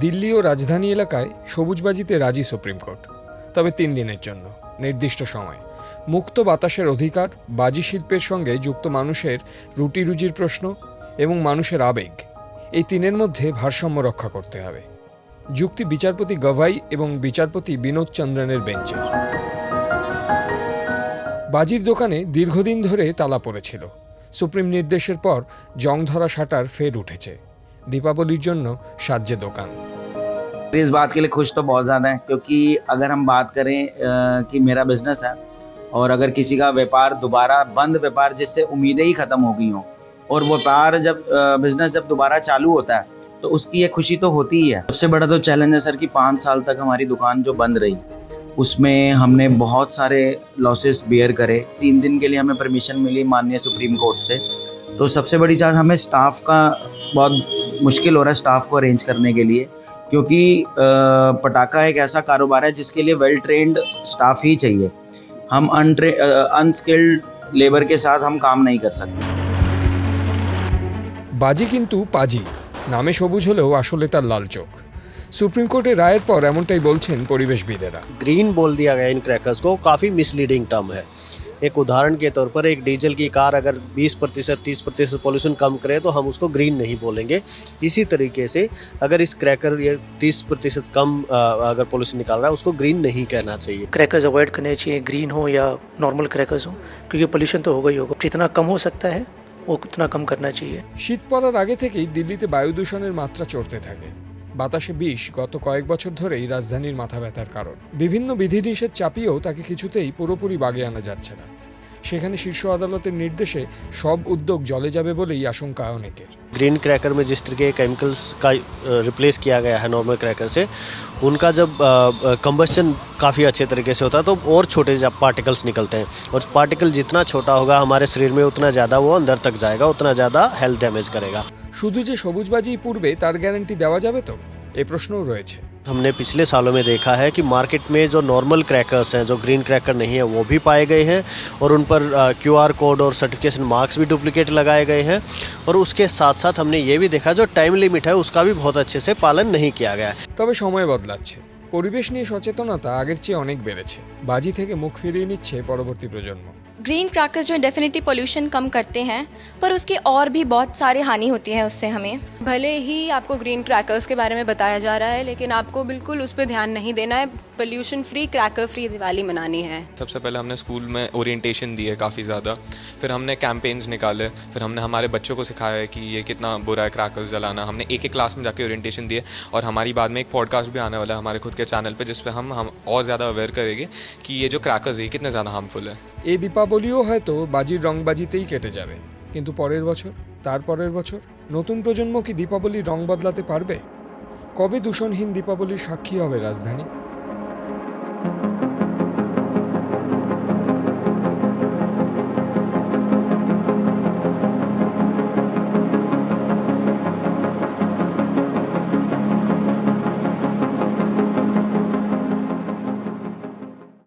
দিল্লি ও রাজধানী এলাকায় সবুজবাজিতে রাজি সুপ্রিম কোর্ট, তবে 3 দিনের জন্য নির্দিষ্ট সময়। মুক্ত বাতাসের অধিকার, বাজি শিল্পের সঙ্গে যুক্ত মানুষের রুটি রুজির প্রশ্ন এবং মানুষের আবেগ, এই 3-এর মধ্যে ভারসাম্য রক্ষা করতে হবে। যুক্তি বিচারপতি গভাই এবং বিচারপতি বিনোদ চন্দ্রনের বেঞ্চের। বাজির দোকানে দীর্ঘদিন ধরে তালা পড়েছিল। সুপ্রিম নির্দেশের পর জং ধরা শাটার ফের উঠেছে। দীপাবলির জন্য সাজছে দোকান। इस बात के लिए खुश तो बहुत ज़्यादा है, क्योंकि अगर हम बात करें कि मेरा बिजनेस है और अगर किसी का व्यापार दोबारा बंद व्यापार जिससे उम्मीदें ही ख़त्म हो गई हों और व्यापार बिजनेस जब दोबारा चालू होता है तो उसकी ये खुशी तो होती ही है। सबसे बड़ा तो चैलेंज है सर कि 5 साल तक हमारी दुकान जो बंद रही उसमें हमने बहुत सारे लॉसेस बियर करे। 3 दिन के लिए हमें परमिशन मिली माननीय सुप्रीम कोर्ट से। तो सबसे बड़ी चीज़ हमें स्टाफ का बहुत मुश्किल हो रहा है स्टाफ को अरेंज करने के लिए, क्योंकि पटाखा एक ऐसा कारोबार है जिसके लिए वेल ट्रेंड स्टाफ ही चाहिए। हम अनस्किल्ड लेबर के साथ हम काम नहीं कर सकते। বাজি কিন্তু পাজি, নামে সবুজ হলেও আসলে তার লাল চোখ। সুপ্রিম কোর্টের রায়ের পর এমনটাই বলছেন পরিবেশবিদেরা। ग्रीन बोल दिया गया इन क्रैकर्स को, काफ़ी मिसलीडिंग टर्म है। एक उदाहरण के तौर पर एक डीजल की कार अगर 20% 30% पोल्यूशन कम करे तो हम उसको ग्रीन नहीं बोलेंगे। इसी तरीके से अगर इस क्रैकर ये 30% कम अगर पोल्यूशन निकाल रहा है उसको ग्रीन नहीं कहना चाहिए। क्रैकर्स अवॉइड करने चाहिए, ग्रीन हो या नॉर्मल क्रैकर्स हो, क्योंकि पोल्यूशन तो होगा ही होगा। जितना कम हो सकता है वो उतना कम करना चाहिए। শীত পড়ার আগে থেকেই দিল্লিতে বায়ু দূষণের মাত্রা চড়তে থাকে। বাতাসে বিষ গত কয়েক বছর ধরেই রাজধানীর মাথা ব্যথার কারণ। বিভিন্ন বিধিনিষেধ চাপিয়েও তাকে কিছুতেই পুরোপুরি বাগে আনা যাচ্ছে না। সেখানে শীর্ষ আদালতের নির্দেশে সব উদ্যোগ জলে যাবে বলেই আশঙ্কা অনেকের। ग्रीन क्रैकर में जिस तरह के केमिकल्स का रिप्लेस किया गया है नॉर्मल क्रैकर से, उनका जब कंबस्शन काफ़ी अच्छे तरीके से होता है तो और छोटे पार्टिकल्स निकलते हैं, और पार्टिकल जितना छोटा होगा हमारे शरीर में उतना ज़्यादा वो अंदर तक जाएगा, उतना ज़्यादा हेल्थ डैमेज करेगा। শুধু যে সবুজবাজি পূর্বে তার গ্যারান্টি দেওয়া যাবে তো, এই প্রশ্নও রয়েছে। हमने पिछले सालों में देखा है कि मार्केट में जो नॉर्मल क्रैकर्स हैं, जो ग्रीन क्रैकर नहीं है, वो भी पाए गए हैं और उन पर QR कोड और सर्टिफिकेशन मार्क्स भी डुप्लीकेट लगाए गए हैं। और उसके साथ साथ हमने ये भी देखा जो टाइम लिमिट है उसका भी बहुत अच्छे से पालन नहीं किया गया है। তবে সময় বদলাচ্ছে, পরিবেশ নিয়ে সচেতনতা আগের চেয়ে অনেক বেড়েছে। বাজি থেকে মুখ ফিরিয়ে নিচ্ছে পরবর্তী প্রজন্ম। ग्रीन क्रैकर्स जो डेफिनेटली पोल्यूशन कम करते हैं, पर उसकी और भी बहुत सारी हानि होती है उससे हमें। भले ही आपको ग्रीन क्रैकर्स के बारे में बताया जा रहा है, लेकिन आपको बिल्कुल उस पर ध्यान नहीं देना है। Pollution free cracker free Diwali मनानी है। सबसे पहले हमने स्कूल में ओरिएंटेशन दी है काफ़ी ज़्यादा, फिर हमने कैंपेन्स निकाले, फिर हमने हमारे बच्चों को सिखाया है कि ये कितना बुरा है क्रैकर्स जलाना। हमने एक क्लास में जाके ओरिएंटेशन दिए, और हमारी बाद में एक पॉडकास्ट भी आने वाला है हमारे खुद के चैनल पे, जिस पे हम और ज़्यादा अवेयर करेंगे कि ये जो क्रैकर्स है कितने ज़्यादा हार्मफुल है। এই দীপাবলিও হয়তো বাজির রংবাজিতেই কেটে যাবে, কিন্তু পরের বছর, তার পরের বছর নতুন প্রজন্ম কি দীপাবলির রং বদলাতে পারবে? কবে দূষণহীন দীপাবলির সাক্ষী হবে রাজধানী?